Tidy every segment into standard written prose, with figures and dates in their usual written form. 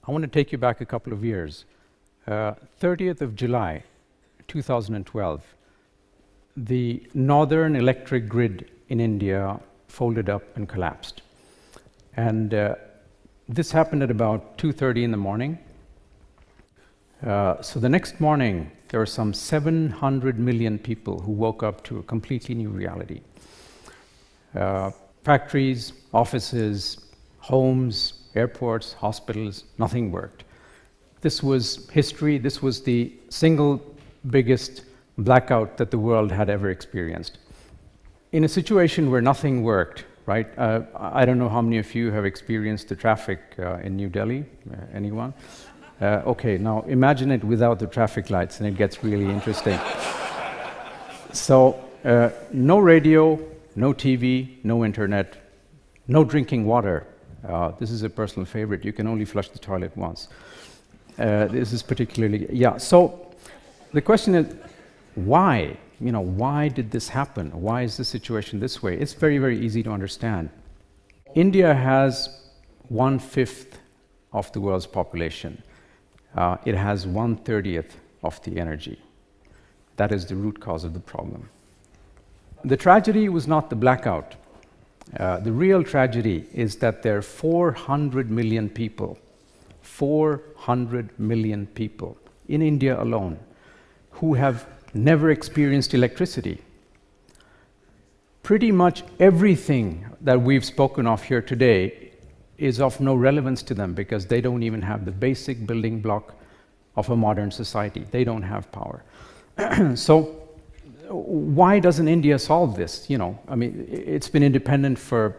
I want to take you back a couple of years. 30th of July, 2012, the northern electric grid in India folded up and collapsed. And this happened at about 2:30 in the morning. So the next morning, there were some 700 million people who woke up to a completely new reality. Factories, offices, homes, airports, hospitals, nothing worked. This was history. This was the single biggest blackout that the world had ever experienced. In a situation where nothing worked, right? I don't know how many of you have experienced the traffic in New Delhi. Anyone? Okay, now imagine it without the traffic lights, and it gets really interesting. So, no radio, no TV, no internet, no drinking water. This is a personal favorite. You can only flush the toilet once. This is particularly, yeah. So the question is, why? You know, why did this happen? Why is the situation this way? It's very, very easy to understand. India has 1/5 of the world's population. It has 1/30th of the energy. That is the root cause of the problem. The tragedy was not the blackout. The real tragedy is that there are 400 million people, 400 million people in India alone who have never experienced electricity. Pretty much everything that we've spoken of here today is of no relevance to them because they don't even have the basic building block of a modern society. They don't have power. So why doesn't India solve this? You know, I mean, it's been independent for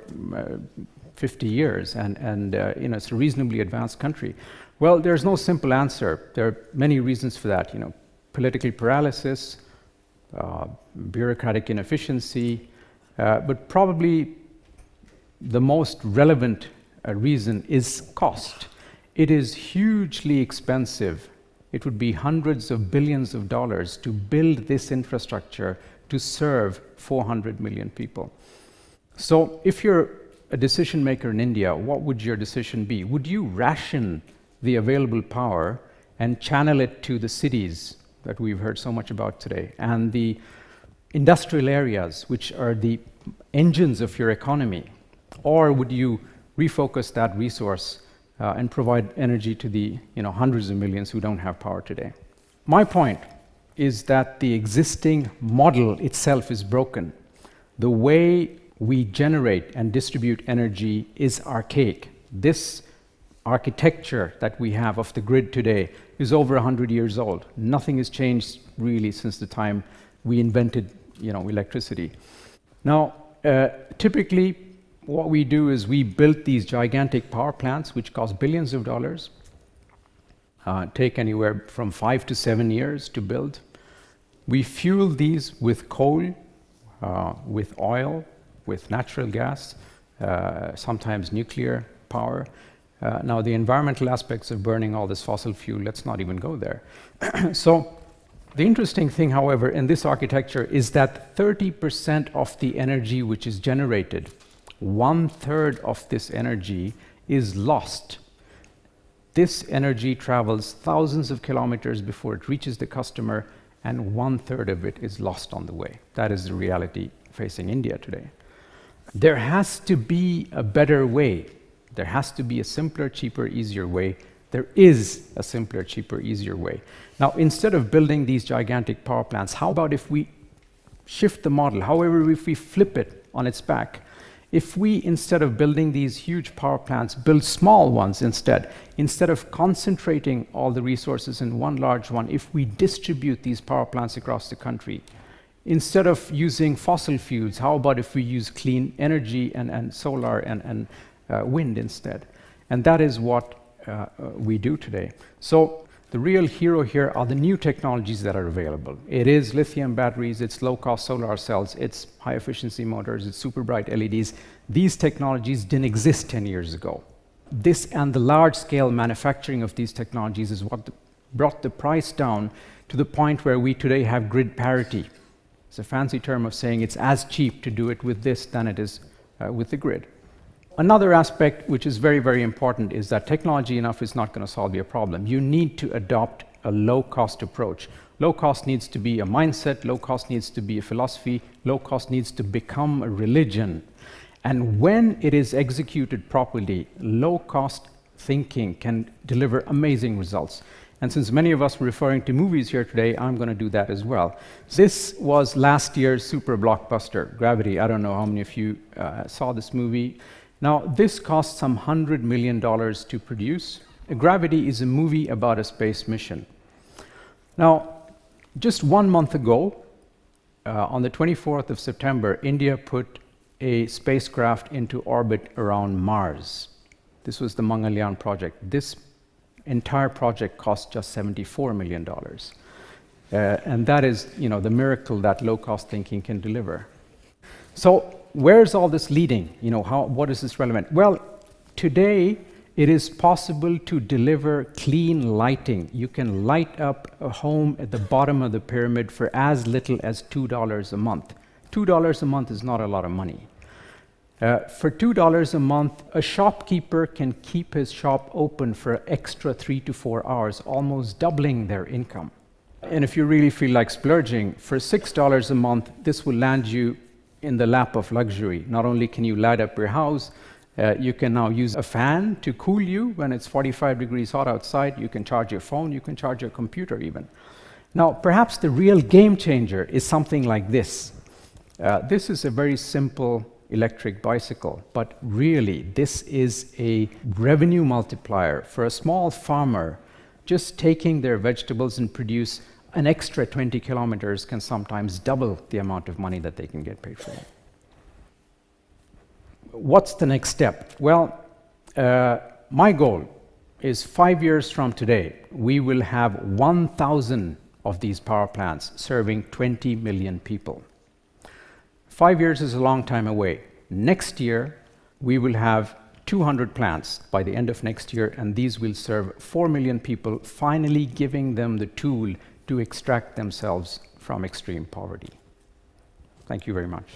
50 years, and you know, it's a reasonably advanced country. Well, there's no simple answer. There are many reasons for that. You know, political paralysis, bureaucratic inefficiency, but probably the most relevant reason is cost. It is hugely expensive. It would be hundreds of billions of dollars to build this infrastructure to serve 400 million people. So if you're a decision maker in India, what would your decision be? Would you ration the available power and channel it to the cities that we've heard so much about today and the industrial areas, which are the engines of your economy? Or would you refocus that resource and provide energy to the hundreds of millions who don't have power today? My point is that the existing model itself is broken. The way we generate and distribute energy is archaic. This architecture that we have of the grid today is over 100 years old. Nothing has changed really since the time we invented electricity. Now, typically, what we do is we build these gigantic power plants, which cost billions of dollars, take anywhere from 5 to 7 years to build. We fuel these with coal, with oil, with natural gas, sometimes nuclear power. Now, the environmental aspects of burning all this fossil fuel, let's not even go there. So, the interesting thing, however, in this architecture is that 30% of the energy which is generated, 1/3 of this energy is lost. This energy travels thousands of kilometers before it reaches the customer, and 1/3 of it is lost on the way. That is the reality facing India today. There has to be a better way. There has to be a simpler, cheaper, easier way. There is a simpler, cheaper, easier way. Now, instead of building these gigantic power plants, how about if we shift the model? However, if we flip it on its back, if we, instead of building these huge power plants, build small ones instead of concentrating all the resources in one large one, if we distribute these power plants across the country, instead of using fossil fuels, how about if we use clean energy and solar and wind instead? And that is what we do today. So the real hero here are the new technologies that are available. It is lithium batteries, it's low-cost solar cells, it's high-efficiency motors, it's super bright LEDs. These technologies didn't exist 10 years ago. This and the large-scale manufacturing of these technologies is what brought the price down to the point where we today have grid parity. It's a fancy term of saying it's as cheap to do it with this than it is with the grid. Another aspect which is very, very important is that technology enough is not going to solve your problem. You need to adopt a low-cost approach. Low cost needs to be a mindset, low cost needs to be a philosophy, low cost needs to become a religion. And when it is executed properly, low-cost thinking can deliver amazing results. And since many of us were referring to movies here today, I'm going to do that as well. This was last year's super blockbuster, Gravity. I don't know how many of you saw this movie. Now, this cost some $100 million to produce. Gravity is a movie about a space mission. Now, just 1 month ago, on the 24th of September, India put a spacecraft into orbit around Mars. This was the Mangalyaan project. This entire project cost just $74 million. And that is, the miracle that low-cost thinking can deliver. So where's all this leading? What is this relevant? Well, today it is possible to deliver clean lighting. You can light up a home at the bottom of the pyramid for as little as $2 a month. $2 a month is not a lot of money. For $2 a month, a shopkeeper can keep his shop open for extra 3 to 4 hours, almost doubling their income. And if you really feel like splurging, for $6 a month, this will land you in the lap of luxury. Not only can you light up your house, you can now use a fan to cool you when it's 45 degrees hot outside. You can charge your phone, you can charge your computer even. Now, perhaps the real game changer is something like this. This is a very simple electric bicycle, but really this is a revenue multiplier for a small farmer. Just taking their vegetables and produce an extra 20 kilometers can sometimes double the amount of money that they can get paid for. What's the next step? Well, my goal is 5 years from today, we will have 1,000 of these power plants serving 20 million people. 5 years is a long time away. Next year, we will have 200 plants by the end of next year, and these will serve 4 million people, finally giving them the tool to extract themselves from extreme poverty. Thank you very much.